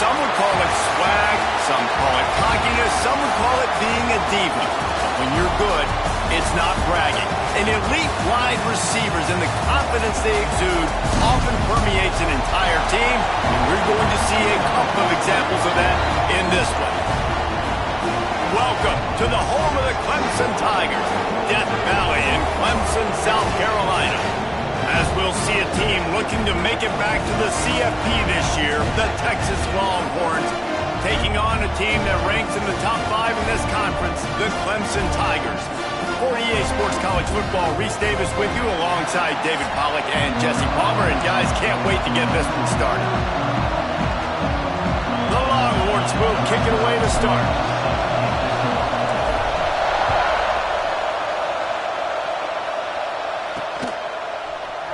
Some would call it swag, some call it cockiness, some would call it being a diva. But when you're good, it's not bragging. And elite wide receivers and the confidence they exude often permeates an entire team, and we're going to see a couple of examples of that in this one. Welcome to the home of the Clemson Tigers, Death Valley in Clemson, South Carolina. As we'll see a team looking to make it back to the CFP this year, the Texas Longhorns, taking on a team that ranks in the top 5 in this conference, the Clemson Tigers. For EA Sports College Football, Reese Davis with you alongside David Pollack and Jesse Palmer. And guys, can't wait to get this one started. The Longhorns will kick it away to start.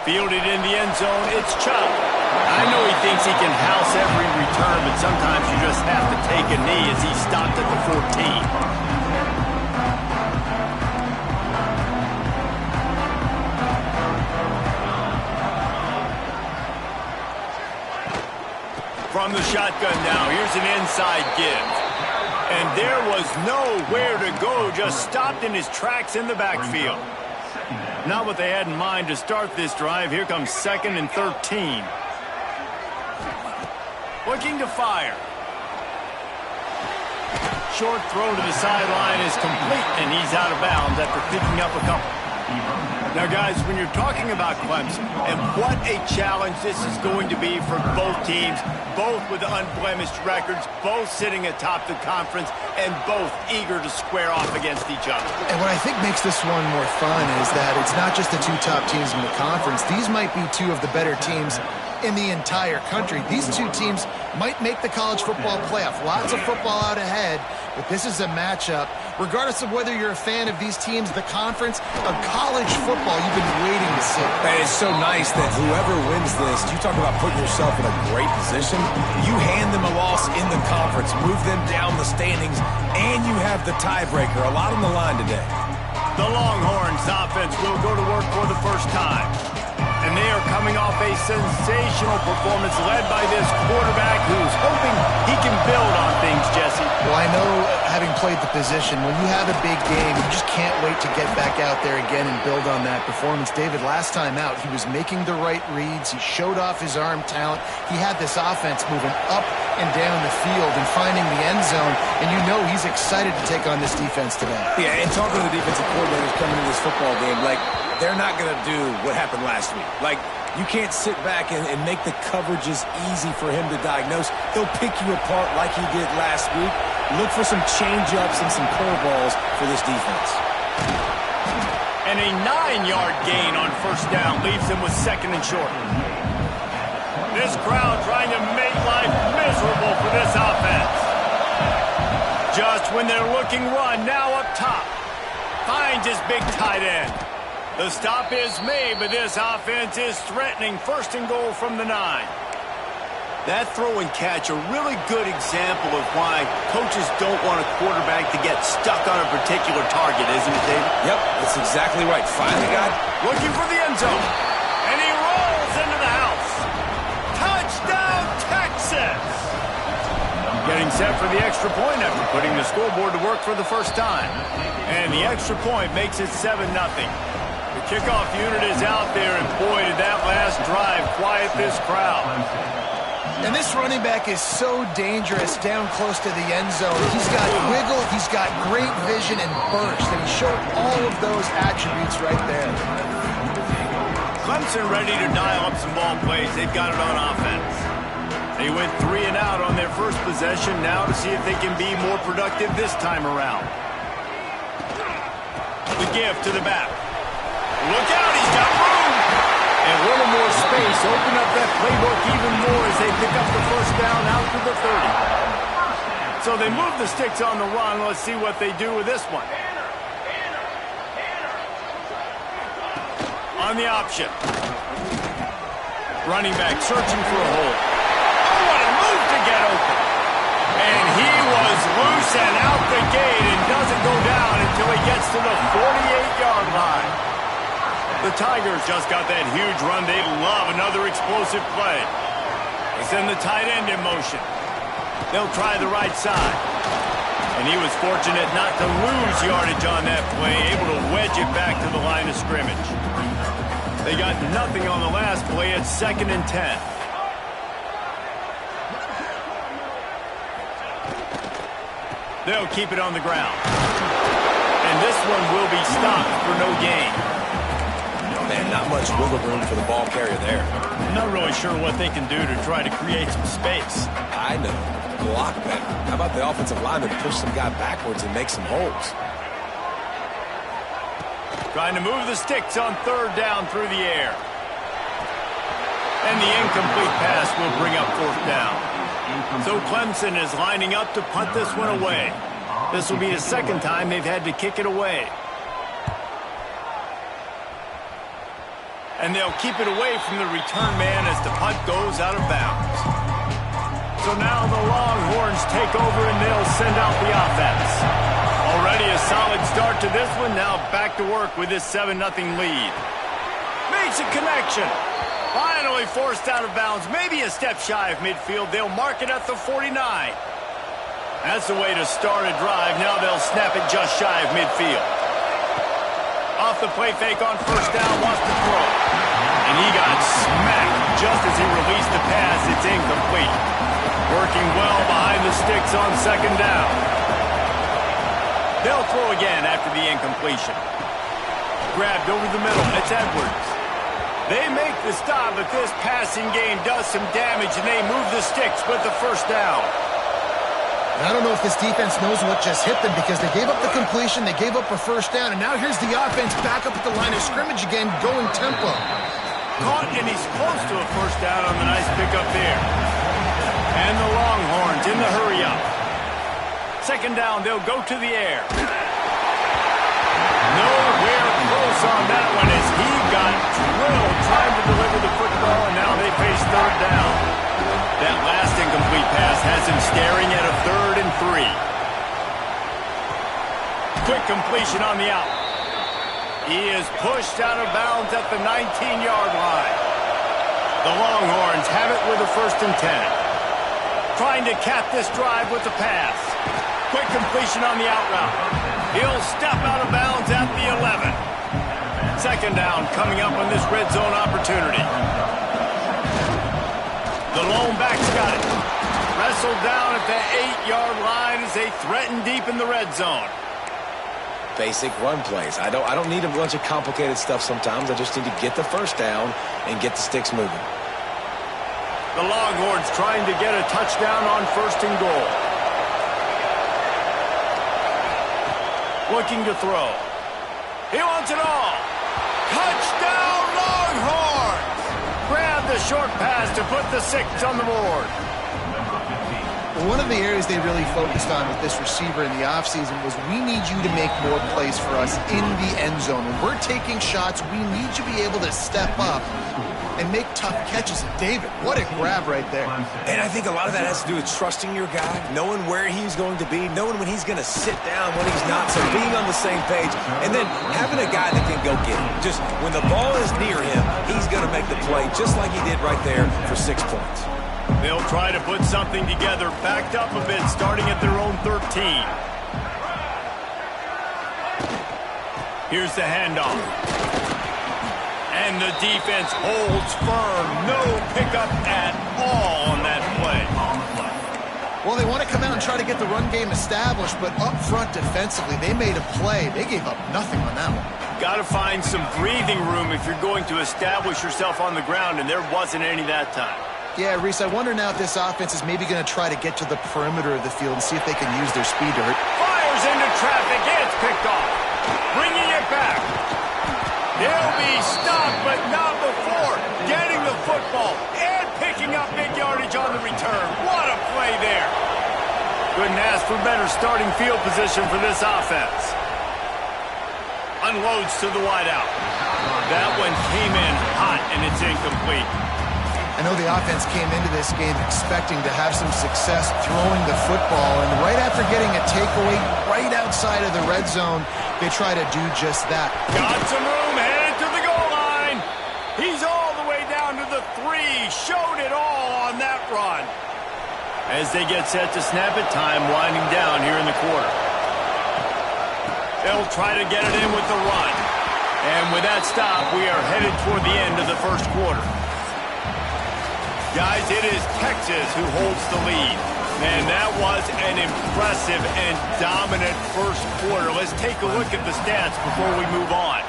Fielded in the end zone, it's Chubb. I know he thinks he can house every return, but sometimes you just have to take a knee as he stopped at the 14. From the shotgun now, here's an inside give. And there was nowhere to go, just stopped in his tracks in the backfield. Not what they had in mind to start this drive. Here comes 2nd and 13. Looking to fire. Short throw to the sideline is complete, and he's out of bounds after picking up a couple. Now, guys, when you're talking about Clemson, and what a challenge this is going to be for both teams, both with unblemished records, both sitting atop the conference, and both eager to square off against each other. And what I think makes this one more fun is that it's not just the 2 top teams in the conference. These might be 2 of the better teams in the entire country. These 2 teams might make the college football playoff. Lots of football out ahead, but this is a matchup. Regardless of whether you're a fan of these teams, the conference, of college football you've been waiting to see. And it's so nice that whoever wins this, you talk about putting yourself in a great position, you hand them a loss in the conference, move them down the standings, and you have the tiebreaker. A lot on the line today. The Longhorns offense will go to work for the first time. And they are coming off a sensational performance led by this quarterback who's hoping he can build on things, Jesse. Well, I know, having played the position, when you have a big game, you just can't wait to get back out there again and build on that performance. David, last time out, he was making the right reads. He showed off his arm talent. He had this offense moving up and down the field and finding the end zone. And you know he's excited to take on this defense today. Yeah, and talking to the defensive coordinators coming into this football game, like, they're not going to do what happened last week. Like, you can't sit back and make the coverages easy for him to diagnose. He'll pick you apart like he did last week. Look for some change-ups and some curveballs for this defense. And a 9-yard gain on first down leaves him with 2nd and short. This crowd trying to make life miserable for this offense. Just when they're looking run, now up top. Finds his big tight end. The stop is made, but this offense is threatening 1st and goal from the 9. That throw and catch, a really good example of why coaches don't want a quarterback to get stuck on a particular target, isn't it, David? Yep, that's exactly right. Finally got looking for the end zone. And he rolls into the house. Touchdown, Texas! Getting set for the extra point after putting the scoreboard to work for the first time. And the extra point makes it 7-0. The kickoff unit is out there, and boy, did that last drive quiet this crowd. And this running back is so dangerous down close to the end zone. He's got wiggle, he's got great vision and burst, and he showed all of those attributes right there. Clemson ready to dial up some ball plays. They've got it on offense. They went 3 and out on their first possession, now to see if they can be more productive this time around. The give to the back. Look out, he's got room. And a little more space. Open up that playbook even more as they pick up the first down out to the 30. So they move the sticks on the run. Let's see what they do with this one. On the option. Running back searching for a hole. Oh, what a move to get open. And he was loose and out the gate and doesn't go down until he gets to the 48-yard line. The Tigers just got that huge run. They love another explosive play. They send the tight end in motion. They'll try the right side. And he was fortunate not to lose yardage on that play, able to wedge it back to the line of scrimmage. They got nothing on the last play. It's 2nd and 10. They'll keep it on the ground. And this one will be stopped for no gain. Man, not much wiggle room for the ball carrier there. I'm not really sure what they can do to try to create some space. I know. Block better. How about the offensive lineman push some guy backwards and make some holes? Trying to move the sticks on 3rd down through the air. And the incomplete pass will bring up 4th down. So Clemson is lining up to punt this one away. This will be the 2nd time they've had to kick it away. And they'll keep it away from the return man as the punt goes out of bounds. So now the Longhorns take over and they'll send out the offense. Already a solid start to this one. Now back to work with this 7-0 lead. Makes a connection. Finally forced out of bounds. Maybe a step shy of midfield. They'll mark it at the 49. That's the way to start a drive. Now they'll snap it just shy of midfield. Off the play fake on 1st down. Wants to throw. And he got smacked just as he released the pass. It's incomplete. Working well behind the sticks on 2nd down. They'll throw again after the incompletion. Grabbed over the middle. It's Edwards. They make the stop, but this passing game does some damage, and they move the sticks with the 1st down. I don't know if this defense knows what just hit them because they gave up the completion, they gave up a 1st down, and now here's the offense back up at the line of scrimmage again, going tempo. Caught, and he's close to a 1st down on the nice pickup there. And the Longhorns in the hurry-up. 2nd down, they'll go to the air. Nowhere close on that one as he got drilled trying to deliver the football, and now they face 3rd down. That last incomplete pass has him staring at a 3rd and 3. Quick completion on the out. He is pushed out of bounds at the 19-yard line. The Longhorns have it with a 1st and 10. Trying to cap this drive with the pass. Quick completion on the out route. He'll step out of bounds at the 11. 2nd down coming up on this red zone opportunity. The lone back's got it. Wrestled down at the 8-yard line as they threaten deep in the red zone. Basic run plays. I don't need a bunch of complicated stuff sometimes. I just need to get the 1st down and get the sticks moving. The Longhorns trying to get a touchdown on 1st and goal. Looking to throw. He wants it all. Touchdown Longhorns! Grab the short pass to put the 6 on the board. One of the areas they really focused on with this receiver in the offseason was we need you to make more plays for us in the end zone. When we're taking shots, we need you to be able to step up and make tough catches. And David, what a grab right there. And I think a lot of that has to do with trusting your guy, knowing where he's going to be, knowing when he's going to sit down, when he's not, so being on the same page, and then having a guy that can go get him. Just when the ball is near him, he's going to make the play just like he did right there for 6 points. They'll try to put something together, backed up a bit, starting at their own 13. Here's the handoff. And the defense holds firm. No pickup at all on that play. Well, they want to come out and try to get the run game established, but up front defensively, they made a play. They gave up nothing on that one. Got to find some breathing room if you're going to establish yourself on the ground, and there wasn't any that time. Yeah, Reese, I wonder now if this offense is maybe going to try to get to the perimeter of the field and see if they can use their speed to hurt. Fires into traffic. It's picked off. Bringing it back. They'll be stopped, but not before getting the football and picking up big yardage on the return. What a play there. Couldn't ask for better starting field position for this offense. Unloads to the wideout. That one came in hot, and it's incomplete. I know the offense came into this game expecting to have some success throwing the football, and right after getting a takeaway right outside of the red zone, they try to do just that. Got some room, headed to the goal line. He's all the way down to the 3. Showed it all on that run. As they get set to snap it, time winding down here in the quarter. They'll try to get it in with the run. And with that stop, we are headed toward the end of the first quarter. Guys, it is Texas who holds the lead. And that was an impressive and dominant first quarter. Let's take a look at the stats before we move on.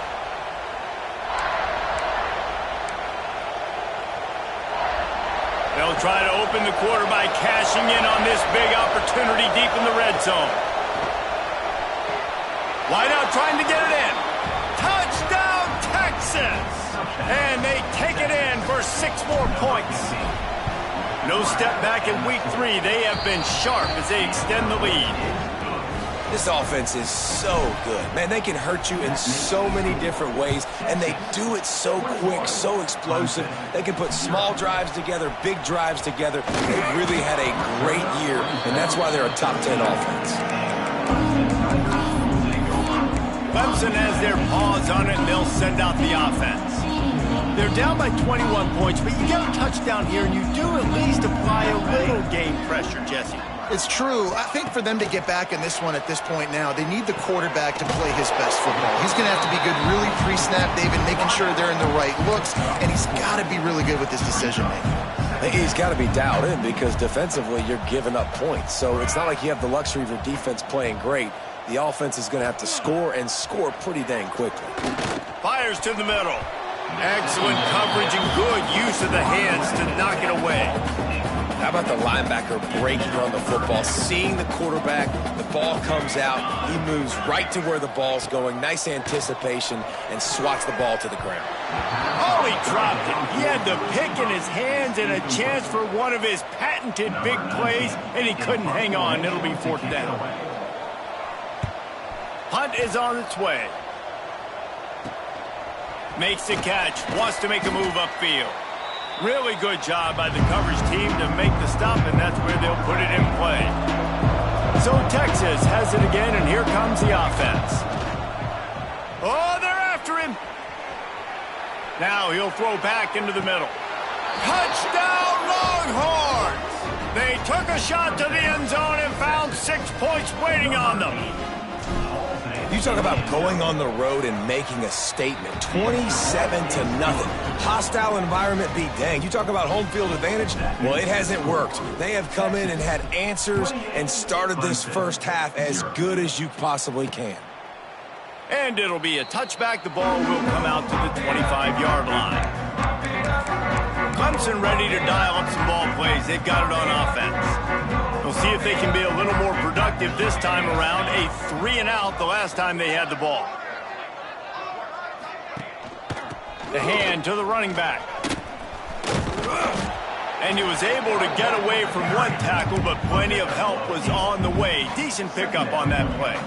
They'll try to open the quarter by cashing in on this big opportunity deep in the red zone. Wide out trying to get it in. Touchdown, Texas! And they take it in for 6 more points. No step back in week 3. They have been sharp as they extend the lead. This offense is so good. Man, they can hurt you in so many different ways, and they do it so quick, so explosive. They can put small drives together, big drives together. They've really had a great year, and that's why they're a top 10 offense. Clemson has their paws on it, and they'll send out the offense. They're down by 21 points, but you get a touchdown here, and you do at least apply a little game pressure, Jesse. It's true. I think for them to get back in this one at this point now, they need the quarterback to play his best football. He's going to have to be good really pre-snap, David, making sure they're in the right looks, and he's got to be really good with his decision-making. He's got to be dialed in because defensively you're giving up points. So it's not like you have the luxury of your defense playing great. The offense is going to have to score and score pretty dang quickly. Fires to the middle. Excellent coverage and good use of the hands to knock it away. How about the linebacker breaking on the football, seeing the quarterback, the ball comes out, he moves right to where the ball's going, nice anticipation, and swats the ball to the ground. Oh, he dropped it. He had the pick in his hands and a chance for one of his patented big plays, and he couldn't hang on. It'll be 4th down. Punt is on its way. Makes the catch, wants to make a move upfield. Really good job by the coverage team to make the stop, and that's where they'll put it in play. So Texas has it again, and here comes the offense. Oh, they're after him. Now he'll throw back into the middle. Touchdown, Longhorns! They took a shot to the end zone and found 6 points waiting on them. You talk about going on the road and making a statement. 27-0. Hostile environment be dang. You talk about home field advantage? Well, it hasn't worked. They have come in and had answers and started this first half as good as you possibly can. And it'll be a touchback. The ball will come out to the 25-yard line. Clemson ready to dial up some ball plays. They've got it on offense. We'll see if they can be a little more productive this time around. A 3-and-out the last time they had the ball. The hand to the running back. And he was able to get away from one tackle, but plenty of help was on the way. Decent pickup on that play.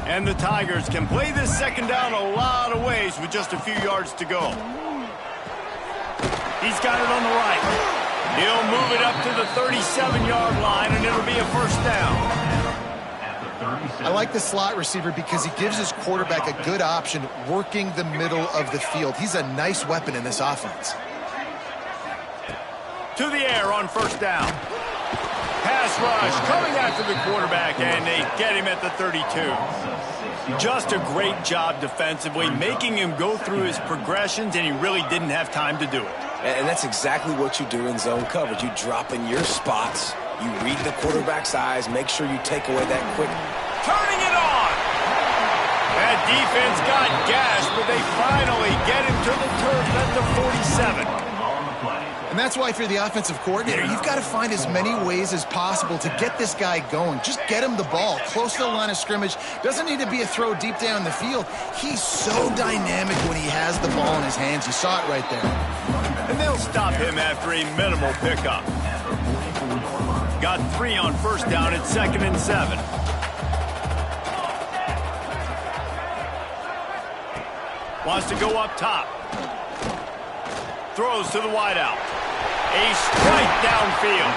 And the Tigers can play this second down a lot of ways with just a few yards to go. He's got it on the right. He'll move it up to the 37-yard line, and it'll be a 1st down. I like the slot receiver because he gives his quarterback a good option working the middle of the field. He's a nice weapon in this offense. To the air on 1st down. Pass rush coming after the quarterback, and they get him at the 32. Just a great job defensively, making him go through his progressions, and he really didn't have time to do it. And that's exactly what you do in zone coverage. You drop in your spots, you read the quarterback's eyes, make sure you take away that quick. Turning it on! That defense got gashed, but they finally get him to the turf at the 47. And that's why if you're the offensive coordinator, you've got to find as many ways as possible to get this guy going. Just get him the ball close to the line of scrimmage. Doesn't need to be a throw deep down the field. He's so dynamic when he has the ball in his hands. You saw it right there. And they'll stop him after a minimal pickup. Got 3 on 1st down at 2nd and 7. Wants to go up top. Throws to the wideout. A strike downfield.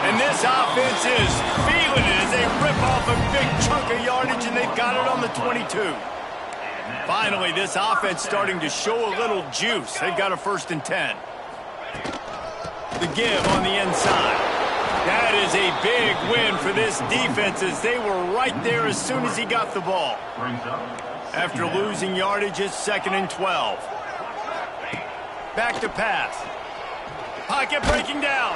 And this offense is feeling it as they rip off a big chunk of yardage, and they've got it on the 22. Finally, this offense starting to show a little juice. They've got a 1st and 10. The give on the inside. That is a big win for this defense as they were right there as soon as he got the ball. After losing yardage, it's 2nd and 12. Back to pass. Pocket breaking down.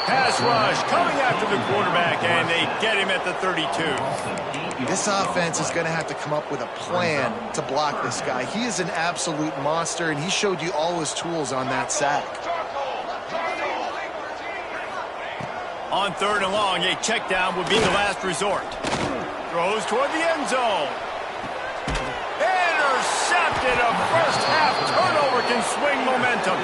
Pass rush coming after the quarterback, and they get him at the 32. This offense is going to have to come up with a plan to block this guy. He is an absolute monster, and he showed you all his tools on that sack. On 3rd and long, a check down would be the last resort. Throws toward the end zone. Intercepted. A first-half turnover can swing momentum.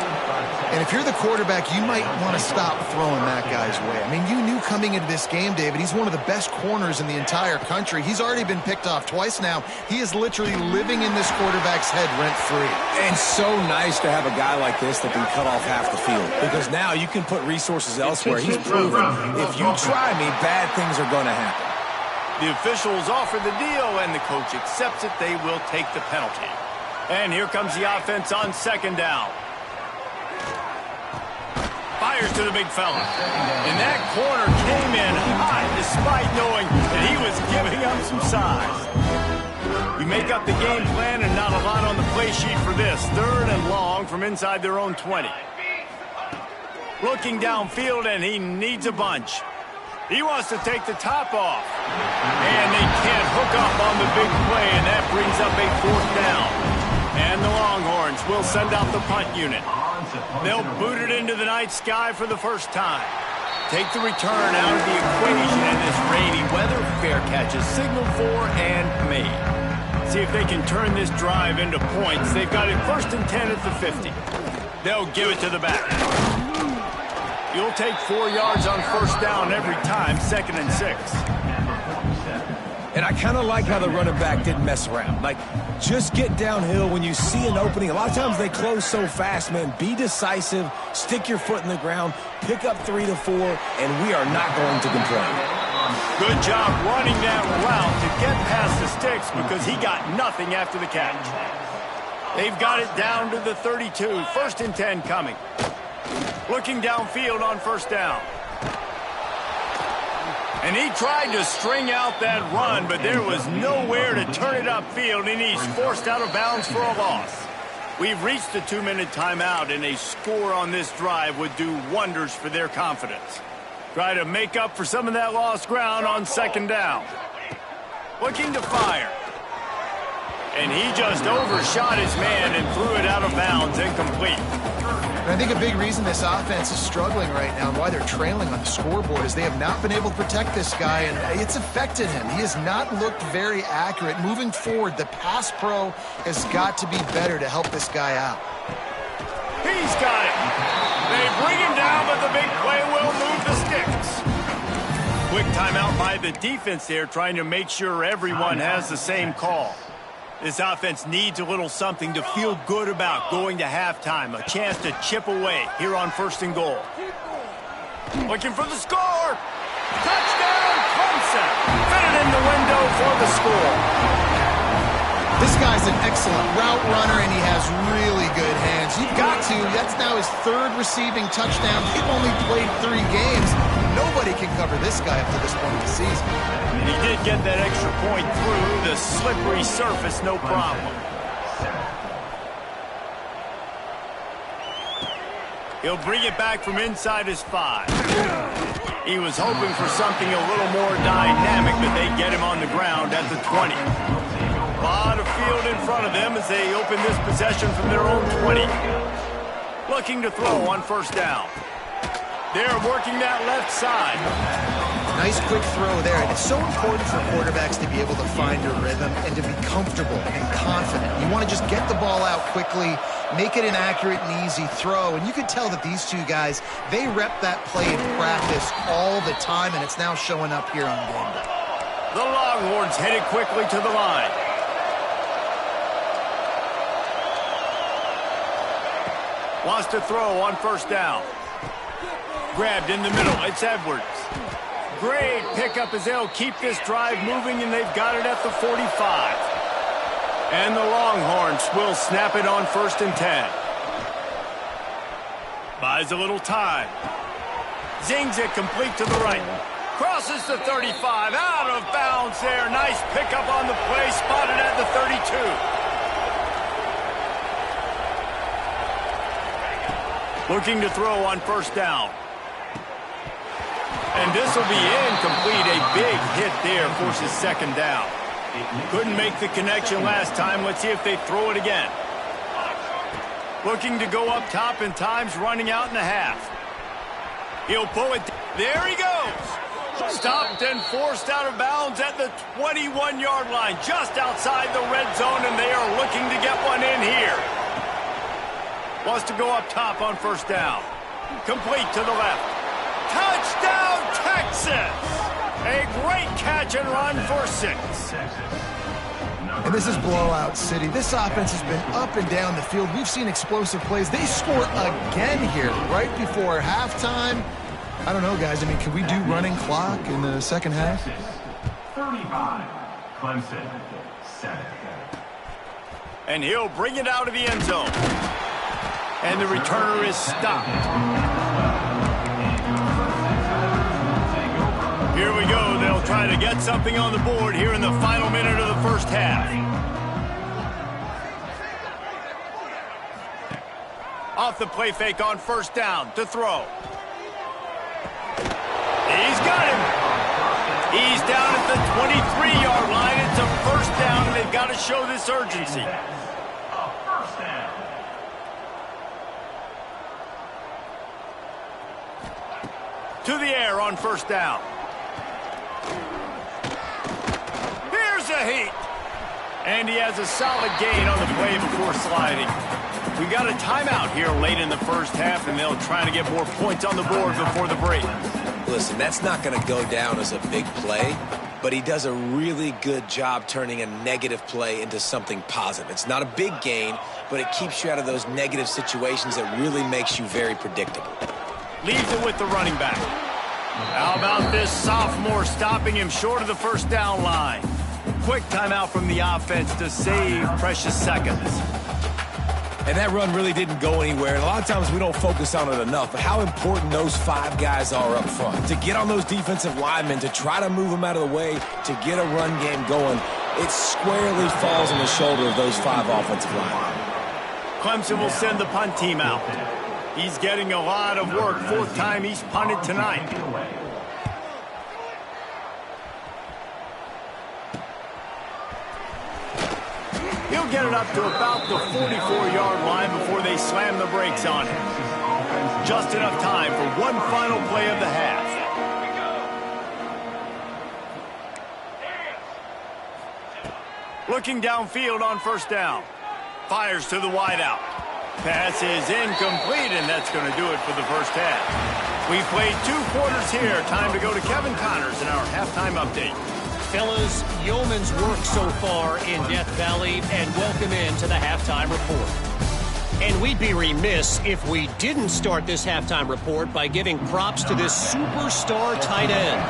And if you're the quarterback, you might want to stop throwing that guy's way. I mean, you knew coming into this game, David, he's one of the best corners in the entire country. He's already been picked off twice now. He is literally living in this quarterback's head rent-free. And so nice to have a guy like this that can cut off half the field, because now you can put resources elsewhere. He's proven if you try me, bad things are going to happen. The officials offer the deal, and the coach accepts it. They will take the penalty. And here comes the offense on 2nd down. Fires to the big fella. And that corner came in hot despite knowing that he was giving up some size. You make up the game plan and not a lot on the play sheet for this. 3rd and long from inside their own 20. Looking downfield, and he needs a bunch. He wants to take the top off. And they can't hook up on the big play, and that brings up a 4th down. And the Longhorns will send out the punt unit. They'll boot it into the night sky for the first time. Take the return out of the equation, and this rainy weather, fair catch is signaled for and made. See if they can turn this drive into points. They've got it 1st and 10 at the 50. They'll give it to the back. You'll take 4 yards on 1st down every time, 2nd and 6. And I kind of like how the running back didn't mess around. Like, just get downhill when you see an opening. A lot of times they close so fast, man. Be decisive, stick your foot in the ground, pick up 3 to 4, and we are not going to complain. Good job running that route to get past the sticks because he got nothing after the catch. They've got it down to the 32. 1st and 10 coming. Looking downfield on 1st down. And he tried to string out that run, but there was nowhere to turn it upfield, and he's forced out of bounds for a loss. We've reached the 2-minute timeout, and a score on this drive would do wonders for their confidence. Try to make up for some of that lost ground on 2nd down. Looking to fire. And he just overshot his man and threw it out of bounds, incomplete. And I think a big reason this offense is struggling right now and why they're trailing on the scoreboard is they have not been able to protect this guy, and it's affected him. He has not looked very accurate. Moving forward, the pass pro has got to be better to help this guy out. He's got it. They bring him down, but the big play will move the sticks. Quick timeout by the defense there, trying to make sure everyone has the same call. This offense needs a little something to feel good about going to halftime. A chance to chip away here on 1st and goal. Looking for the score. Touchdown, Clemson. Fit it in the window for the score. This guy's an excellent route runner, and he has really good hands. You've got to. That's now his 3rd receiving touchdown. He's only played 3 games. Nobody can cover this guy up to this point of the season. And he did get that extra point through the slippery surface, no problem. He'll bring it back from inside his 5. He was hoping for something a little more dynamic, but they get him on the ground at the 20. A lot of field in front of them as they open this possession from their own 20. Looking to throw on 1st down. They're working that left side. Nice quick throw there. And it's so important for quarterbacks to be able to find a rhythm and to be comfortable and confident. You want to just get the ball out quickly, make it an accurate and easy throw. And you can tell that these two guys, they rep that play in practice all the time, and it's now showing up here on game day. The Longhorns headed quickly to the line. Wants to throw on 1st down. Grabbed in the middle. It's Edwards. Great pickup as they'll keep this drive moving, and they've got it at the 45. And the Longhorns will snap it on 1st and 10. Buys a little time. Zings it complete to the right. Crosses the 35, out of bounds there. Nice pickup on the play, spotted at the 32. Looking to throw on first down. And this will be incomplete. A big hit there forces second down. Couldn't make the connection last time. Let's see if they throw it again. Looking to go up top in times, running out in the half. He'll pull it. There he goes. Stopped and forced out of bounds at the 21-yard line, just outside the red zone, and they are looking to get one in here. Wants to go up top on first down. Complete to the left. Touchdown, Texas! A great catch and run for 6. And this is blowout city. This offense has been up and down the field. We've seen explosive plays. They score again here right before halftime. I don't know, guys. I mean, can we do running clock in the second half? 35, Clemson, 7. And he'll bring it out of the end zone. And the returner is stopped. Here we go. They'll try to get something on the board here in the final minute of the first half. Off the play fake on first down to throw. He's got him. He's down at the 23-yard line. It's a first down, and they've got to show this urgency. To the air on first down. Here's a heat. And he has a solid gain on the play before sliding. We got a timeout here late in the first half, and they'll try to get more points on the board before the break. Listen, that's not going to go down as a big play, but he does a really good job turning a negative play into something positive. It's not a big gain, but it keeps you out of those negative situations that really makes you very predictable. Leaves it with the running back. How about this sophomore stopping him short of the first down line? Quick timeout from the offense to save precious seconds. And that run really didn't go anywhere. And a lot of times we don't focus on it enough, but how important those 5 guys are up front. To get on those defensive linemen, to try to move them out of the way, to get a run game going, it squarely falls on the shoulder of those 5 offensive linemen. Clemson will send the punt team out. He's getting a lot of work. 4th time he's punted tonight. He'll get it up to about the 44-yard line before they slam the brakes on him. Just enough time for one final play of the half. Looking downfield on first down. Fires to the wideout. Pass is incomplete, and that's going to do it for the first half. We've played 2 quarters here. Time to go to Kevin Connors in our halftime update. Fellas, yeoman's work so far in Death Valley, and welcome into the halftime report. And we'd be remiss if we didn't start this halftime report by giving props to this superstar tight end.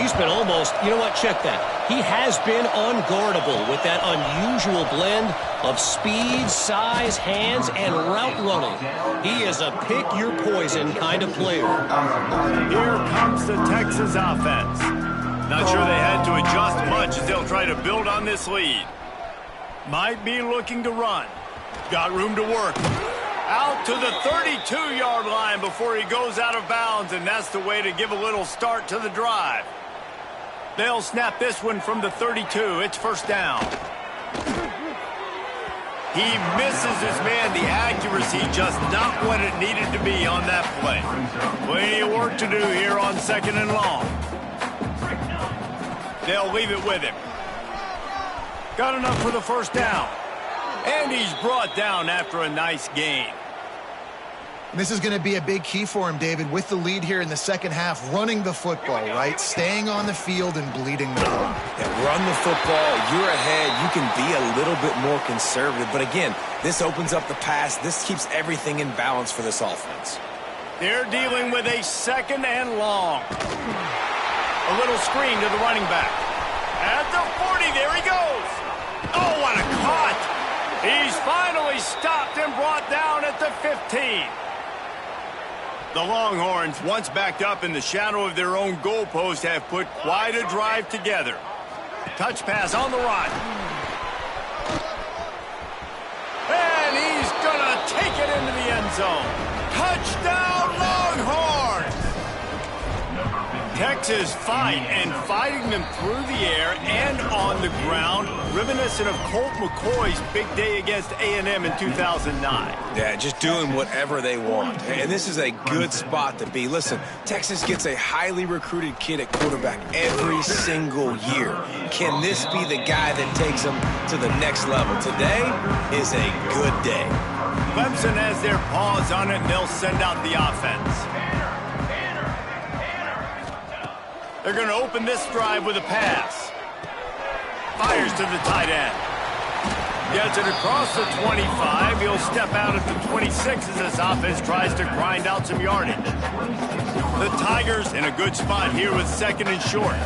He's been almost, you know what, check that. He has been unguardable with that unusual blend of speed, size, hands, and route running. He is a pick-your-poison kind of player. Here comes the Texas offense. Not sure they had to adjust much as they'll try to build on this lead. Might be looking to run. Got room to work. Out to the 32-yard line before he goes out of bounds, and that's the way to give a little start to the drive. They'll snap this one from the 32. It's first down. He misses his man. The accuracy just not what it needed to be on that play. Plenty of work to do here on 2nd and long. They'll leave it with him. Got enough for the first down. And he's brought down after a nice gain. This is going to be a big key for him, David, with the lead here in the second half, running the football, right? Staying on the field and bleeding the clock. Yeah, run the football. You're ahead. You can be a little bit more conservative. But again, this opens up the pass. This keeps everything in balance for this offense. They're dealing with a 2nd and long. A little screen to the running back. At the 40, there he goes. Oh, what a cut. He's finally stopped and brought down at the 15. The Longhorns, once backed up in the shadow of their own goalpost, have put quite a drive together. Touch pass on the run. And he's going to take it into the end zone. Touchdown, Longhorns! Texas fighting them through the air and on the ground, reminiscent of Colt McCoy's big day against A&M in 2009. Yeah, just doing whatever they want. And this is a good spot to be. Listen, Texas gets a highly recruited kid at quarterback every single year. Can this be the guy that takes them to the next level? Today is a good day. Clemson has their paws on it, and they'll send out the offense. They're going to open this drive with a pass. Fires to the tight end. Gets it across the 25. He'll step out at the 26 as this offense tries to grind out some yardage. The Tigers in a good spot here with second and short.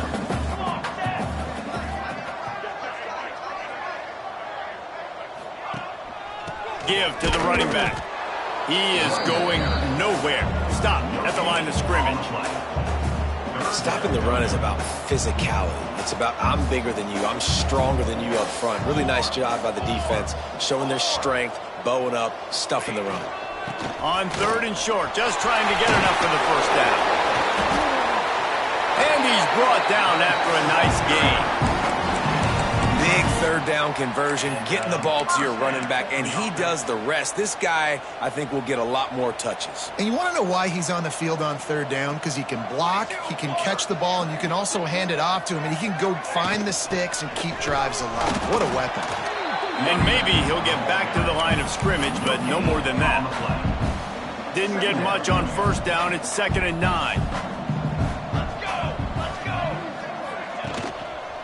Give to the running back. He is going nowhere. Stop at the line of scrimmage. Stopping the run is about physicality. It's about I'm bigger than you. I'm stronger than you up front. Really nice job by the defense, showing their strength, bowing up, stuffing the run. On third and short, just trying to get enough for the first down. And he's brought down after a nice gain. Big third down conversion, getting the ball to your running back, and he does the rest. This guy, I think, will get a lot more touches. And you want to know why he's on the field on third down? Because he can block, he can catch the ball, and you can also hand it off to him, and he can go find the sticks and keep drives alive. What a weapon. And maybe he'll get back to the line of scrimmage, but no more than that. Didn't get much on first down. It's 2nd and 9.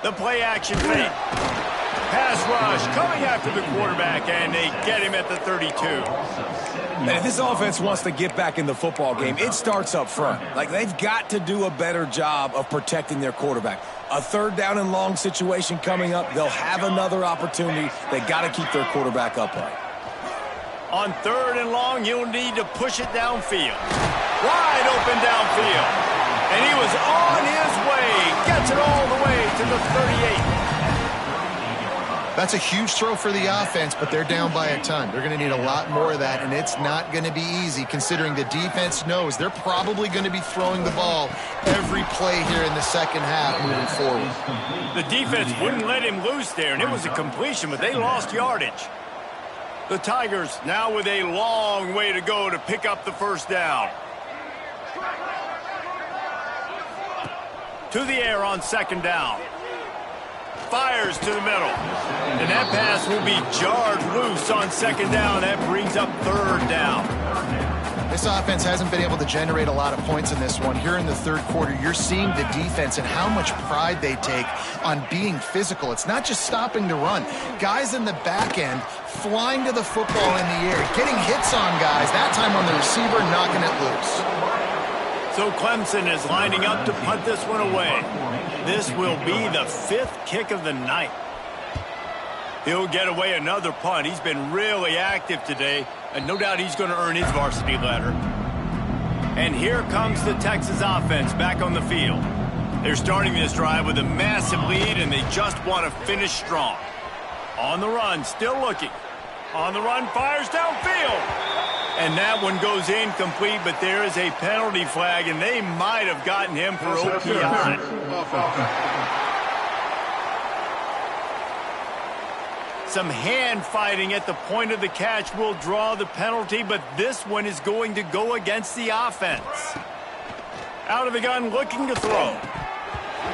The play action fake. Pass rush coming after the quarterback, and they get him at the 32. And if this offense wants to get back in the football game, it starts up front. Like, they've got to do a better job of protecting their quarterback. A third down and long situation coming up, they'll have another opportunity. They got to keep their quarterback upright. On third and long, you'll need to push it downfield. Wide open downfield. And he was on his way. Gets it all the way to the 38. That's a huge throw for the offense, but they're down by a ton. They're going to need a lot more of that, and it's not going to be easy considering the defense knows they're probably going to be throwing the ball every play here in the second half moving forward. The defense wouldn't let him loose there, and it was a completion, but they lost yardage. The Tigers now with a long way to go to pick up the first down. To the air on second down. Fires to the middle. And that pass will be jarred loose on second down. That brings up third down. This offense hasn't been able to generate a lot of points in this one. Here in the third quarter, you're seeing the defense and how much pride they take on being physical. It's not just stopping the run. Guys in the back end flying to the football in the air, getting hits on guys, that time on the receiver, knocking it loose. So Clemson is lining up to punt this one away. This will be the 5th kick of the night. He'll get away another punt. He's been really active today, and no doubt he's going to earn his varsity letter. And here comes the Texas offense back on the field. They're starting this drive with a massive lead, and they just want to finish strong. On the run, still looking. On the run, fires downfield. And that one goes incomplete, but there is a penalty flag, and they might have gotten him for OPI. Some hand fighting at the point of the catch will draw the penalty, but this one is going to go against the offense. Out of the gun, looking to throw.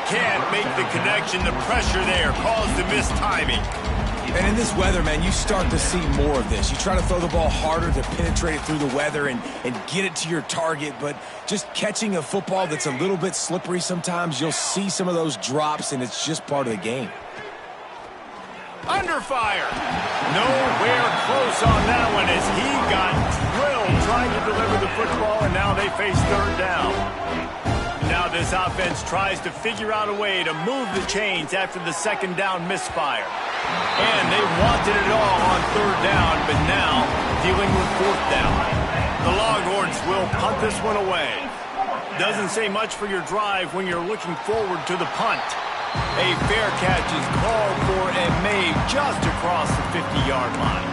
Can't make the connection. The pressure there caused the mistiming. And in this weather, man, you start to see more of this. You try to throw the ball harder to penetrate it through the weather and get it to your target, but just catching a football that's a little bit slippery sometimes, you'll see some of those drops, and it's just part of the game. Under fire. Nowhere close on that one as he got drilled trying to deliver the football, and now they face third down. Now this offense tries to figure out a way to move the chains after the second down misfire. And they wanted it all on third down, but now dealing with fourth down. The Longhorns will punt this one away. Doesn't say much for your drive when you're looking forward to the punt. A fair catch is called for and made just across the 50-yard line.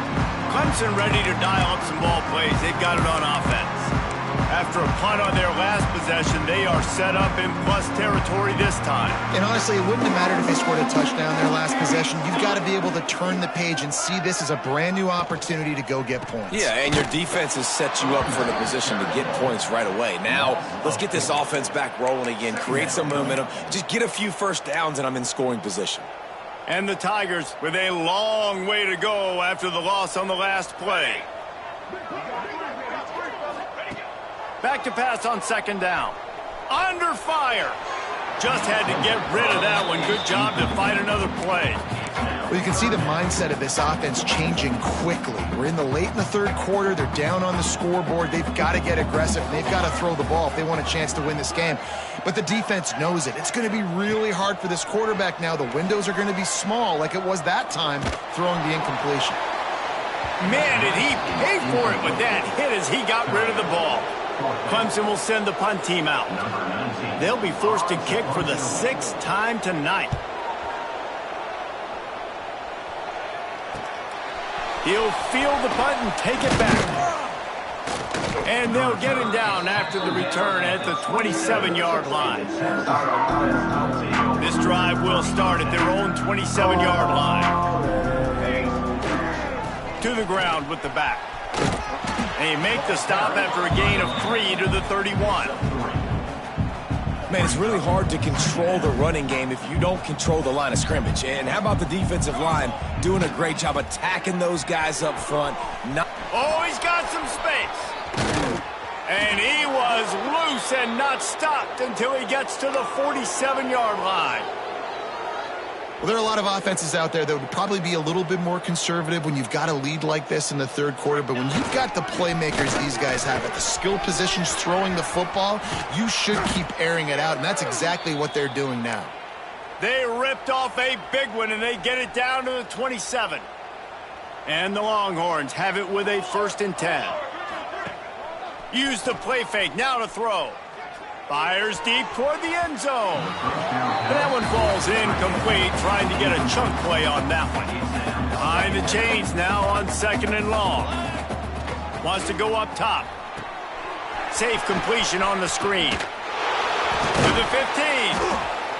Clemson ready to dial up some ball plays. They've got it on offense. After a punt on their last possession, they are set up in plus territory this time. And honestly, it wouldn't have mattered if they scored a touchdown their last possession. You've got to be able to turn the page and see this as a brand new opportunity to go get points. Yeah, and your defense has set you up for the position to get points right away. Now, let's get this offense back rolling again, create some momentum, just get a few first downs, and I'm in scoring position. And the Tigers with a long way to go after the loss on the last play. Back to pass on second down. Under fire. Just had to get rid of that one. Good job to fight another play. Well, you can see the mindset of this offense changing quickly. We're in the third quarter. They're down on the scoreboard. They've got to get aggressive. And they've got to throw the ball if they want a chance to win this game. But the defense knows it. It's going to be really hard for this quarterback now. The windows are going to be small like it was that time throwing the incompletion. Man, did he pay for it with that hit as he got rid of the ball. Clemson will send the punt team out. They'll be forced to kick for the 6th time tonight. He'll field the punt and take it back. And they'll get him down after the return at the 27-yard line. This drive will start at their own 27-yard line. To the ground with the back. They make the stop after a gain of 3 to the 31. Man, it's really hard to control the running game if you don't control the line of scrimmage. And how about the defensive line doing a great job attacking those guys up front? Oh, he's got some space. And he was loose and not stopped until he gets to the 47-yard line. Well, there are a lot of offenses out there that would probably be a little bit more conservative when you've got a lead like this in the third quarter. But when you've got the playmakers these guys have at the skill positions throwing the football, you should keep airing it out. And that's exactly what they're doing now. They ripped off a big one, and they get it down to the 27. And the Longhorns have it with a 1st and 10. Use the play fake now to throw. Fires deep toward the end zone. That one falls incomplete, trying to get a chunk play on that one. Behind the chains now on 2nd and long. Wants to go up top. Safe completion on the screen. To the 15.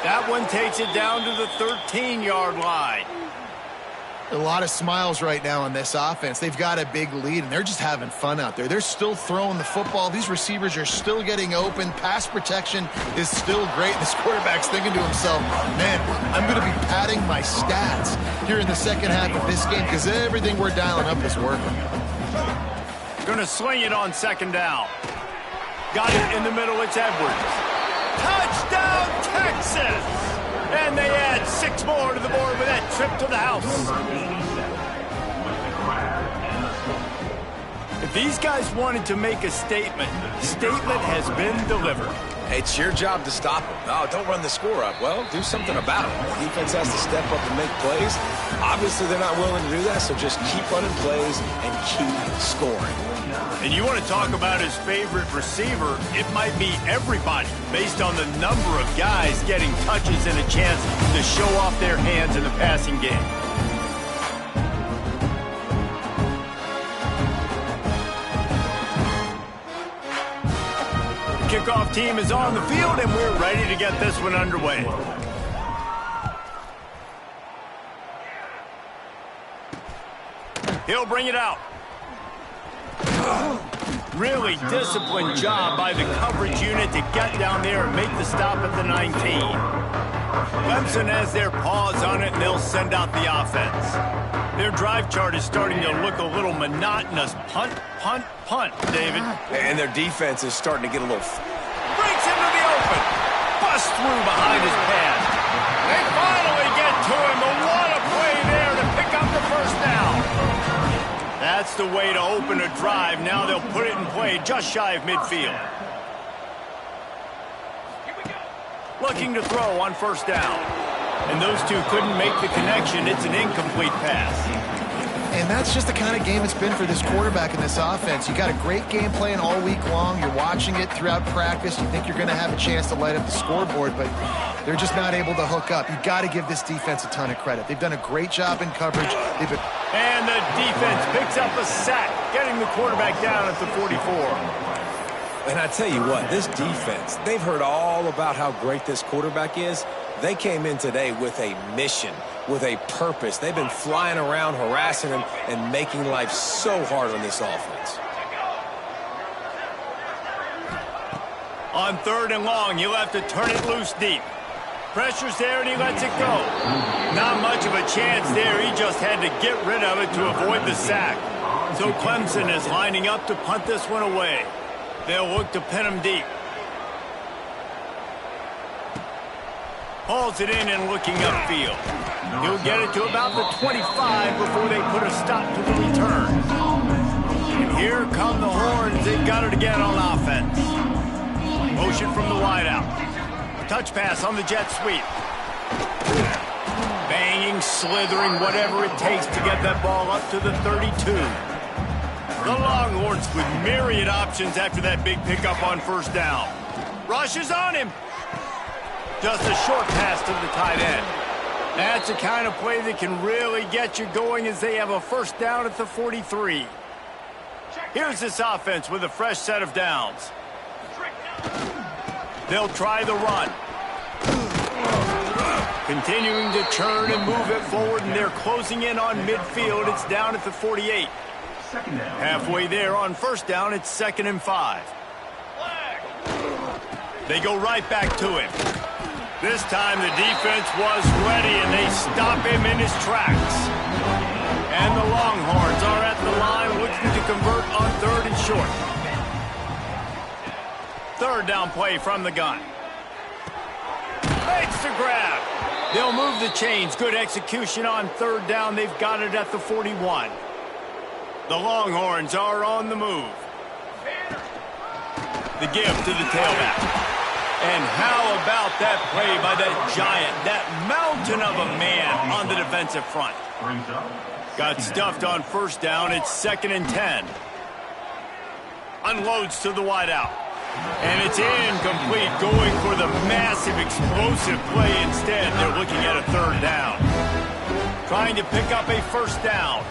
That one takes it down to the 13-yard line. A lot of smiles right now on this offense. They've got a big lead, and they're just having fun out there. They're still throwing the football. These receivers are still getting open. Pass protection is still great. This quarterback's thinking to himself, man, I'm going to be padding my stats here in the second half of this game because everything we're dialing up is working. Going to swing it on 2nd down. Got it in the middle. It's Edwards. Touchdown, Texas! And they add 6 more to the board with that trip to the house. If these guys wanted to make a statement, the statement has been delivered. It's your job to stop them. Oh, don't run the score up. Well, do something about it. The defense has to step up and make plays. Obviously, they're not willing to do that, so just keep running plays and keep scoring. And you want to talk about his favorite receiver, it might be everybody based on the number of guys getting touches and a chance to show off their hands in the passing game. The kickoff team is on the field, and we're ready to get this one underway. He'll bring it out. Really disciplined job by the coverage unit to get down there and make the stop at the 19. Clemson has their paws on it, and they'll send out the offense. Their drive chart is starting to look a little monotonous. Punt, punt, punt, David. And their defense is starting to get a little... Breaks into the open. Bust through behind his pad. They finally get to him, but what a play there to pick up the 1st down. That's the way to open a drive. Now they'll put it in play just shy of midfield. Looking to throw on 1st down. And those two couldn't make the connection. It's an incomplete pass. And that's just the kind of game it's been for this quarterback in this offense. You got a great game plan all week long. You're watching it throughout practice. You think you're going to have a chance to light up the scoreboard, but they're just not able to hook up. You got to give this defense a ton of credit. They've done a great job in coverage. And the defense picks up a sack, getting the quarterback down at the 44. And I tell you what, this defense, they've heard all about how great this quarterback is. They came in today with a mission, with a purpose. They've been flying around, harassing him, and making life so hard on this offense. On 3rd and long, he'll have to turn it loose deep. Pressure's there, and he lets it go. Not much of a chance there. He just had to get rid of it to avoid the sack. So Clemson is lining up to punt this one away. They'll look to pin him deep. Hauls it in and looking upfield. He'll get it to about the 25 before they put a stop to the return. And here come the horns. They got it again on offense. Motion from the wideout. Touch pass on the jet sweep. Banging, slithering, whatever it takes to get that ball up to the 32. The Longhorns with myriad options after that big pickup on 1st down. Rushes on him. Just a short pass to the tight end. That's the kind of play that can really get you going as they have a 1st down at the 43. Here's this offense with a fresh set of downs. They'll try the run. Continuing to churn and move it forward, and they're closing in on midfield. It's down at the 48. Halfway there on 1st down, it's 2nd and 5. They go right back to him. This time the defense was ready, and they stop him in his tracks. And the Longhorns are at the line looking to convert on 3rd and short. 3rd down play from the gun. Makes the grab. They'll move the chains. Good execution on 3rd down. They've got it at the 41. The Longhorns are on the move. The give to the tailback. And how about that play by that giant, that mountain of a man on the defensive front? Got stuffed on 1st down. It's 2nd and 10. Unloads to the wideout. And it's incomplete, going for the massive explosive play instead. They're looking at a 3rd down. Trying to pick up a 1st down.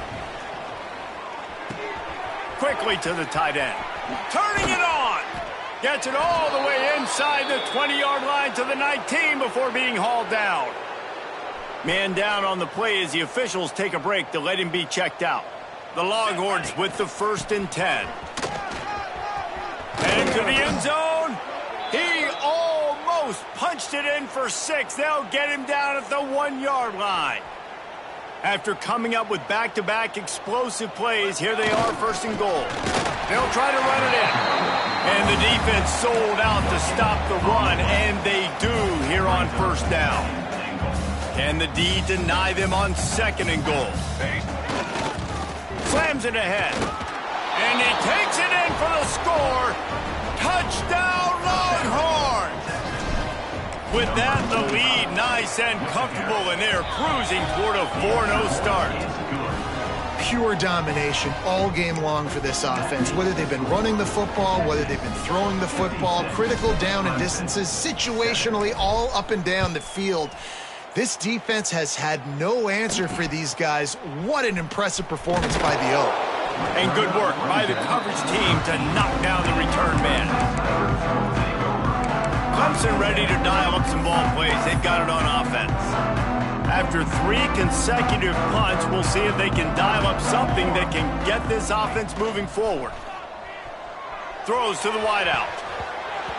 Quickly to the tight end. Turning it on. Gets it all the way inside the 20-yard line to the 19 before being hauled down. Man down on the play as the officials take a break to let him be checked out. The Longhorns with the 1st and 10. And to the end zone. He almost punched it in for 6. They'll get him down at the 1-yard line. After coming up with back-to-back explosive plays, here they are, 1st and goal. They'll try to run it in. And the defense sold out to stop the run, and they do here on 1st down. Can the D deny them on 2nd and goal? Slams it ahead. And he takes it in for the score. Touchdown, Longhorns! With that, the lead nice and comfortable, and they're cruising toward a 4-0 start. Pure domination all game long for this offense. Whether they've been running the football, whether they've been throwing the football, critical down and distances, situationally all up and down the field. This defense has had no answer for these guys. What an impressive performance by the O. And good work by the coverage team to knock down the return man. Clemson ready to dial up some ball plays. They've got it on offense. After 3 consecutive punts, we'll see if they can dial up something that can get this offense moving forward. Throws to the wideout.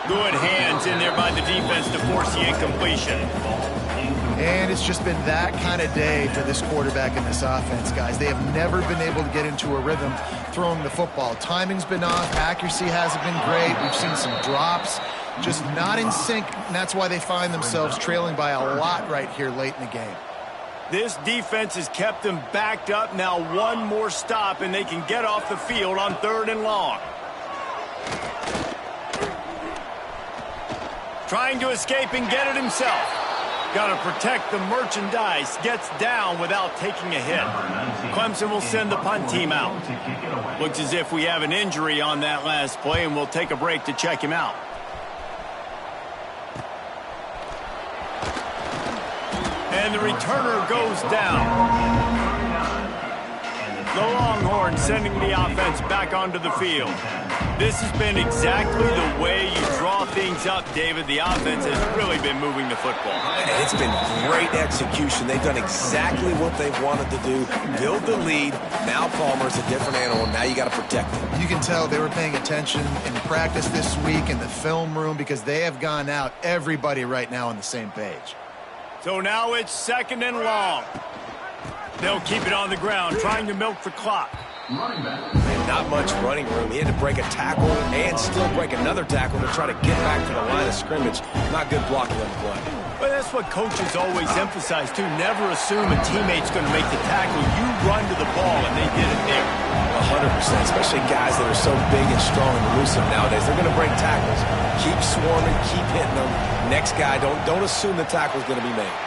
Good hands in there by the defense to force the incompletion. And it's just been that kind of day for this quarterback in this offense, guys. They have never been able to get into a rhythm throwing the football. Timing's been off. Accuracy hasn't been great. We've seen some drops. Just not in sync, and that's why they find themselves trailing by a lot right here late in the game. This defense has kept them backed up. Now one more stop, and they can get off the field on 3rd and long. Trying to escape and get it himself. Got to protect the merchandise. Gets down without taking a hit. Clemson will send the punt team out. Looks as if we have an injury on that last play, and we'll take a break to check him out. And the returner goes down. The Longhorns sending the offense back onto the field. This has been exactly the way you draw things up, David. The offense has really been moving the football. It's been great execution. They've done exactly what they've wanted to do. Build the lead. Now Palmer's a different animal. Now you got to protect him. You can tell they were paying attention in practice this week in the film room because they have gone out, everybody right now on the same page. So now it's 2nd and long. They'll keep it on the ground, trying to milk the clock. And not much running room. He had to break a tackle and still break another tackle to try to get back to the line of scrimmage. Not good blocking on the play. But that's what coaches always emphasize, too. Never assume a teammate's going to make the tackle. You run to the ball, and they did it there. 100%, especially guys that are so big and strong and elusive nowadays. They're going to break tackles. Keep swarming, keep hitting them. Next guy, don't assume the tackle's going to be made.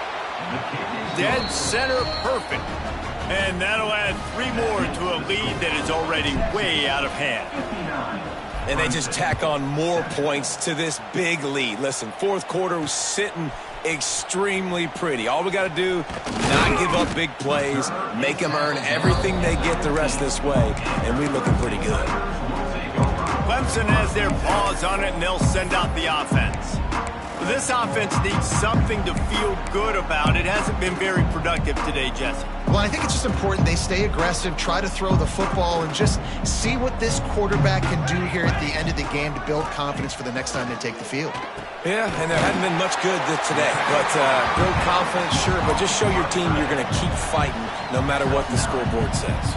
Dead center perfect. And that'll add 3 more to a lead that is already way out of hand. And they just tack on more points to this big lead. Listen, 4th quarter was sitting extremely pretty. All we got to do, not give up big plays, make them earn everything they get the rest this way, and we're looking pretty good. Clemson has their paws on it, and they'll send out the offense. This offense needs something to feel good about. It hasn't been very productive today, Jesse. Well, I think it's just important they stay aggressive, try to throw the football, and just see what this quarterback can do here at the end of the game to build confidence for the next time they take the field. Yeah, and there hadn't been much good today. But build confidence, sure, but just show your team you're going to keep fighting no matter what the scoreboard says.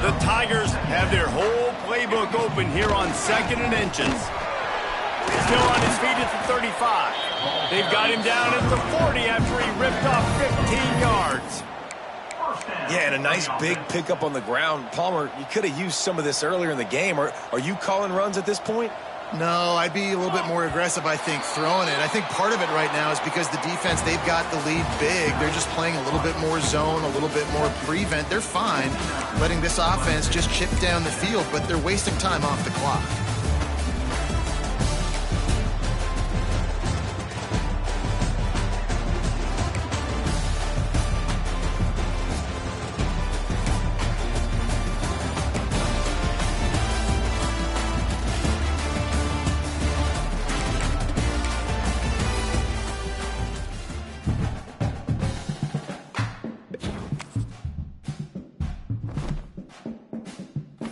The Tigers have their whole playbook open here on 2nd and inches. Still on his feet at the 35. They've got him down at the 40 after he ripped off 15 yards. Yeah, and a nice big pickup on the ground. Palmer, you could have used some of this earlier in the game. Are you calling runs at this point? No, I'd be a little bit more aggressive, I think, throwing it. I think part of it right now is because the defense, they've got the lead big. They're just playing a little bit more zone, a little bit more prevent. They're fine letting this offense just chip down the field, but they're wasting time off the clock.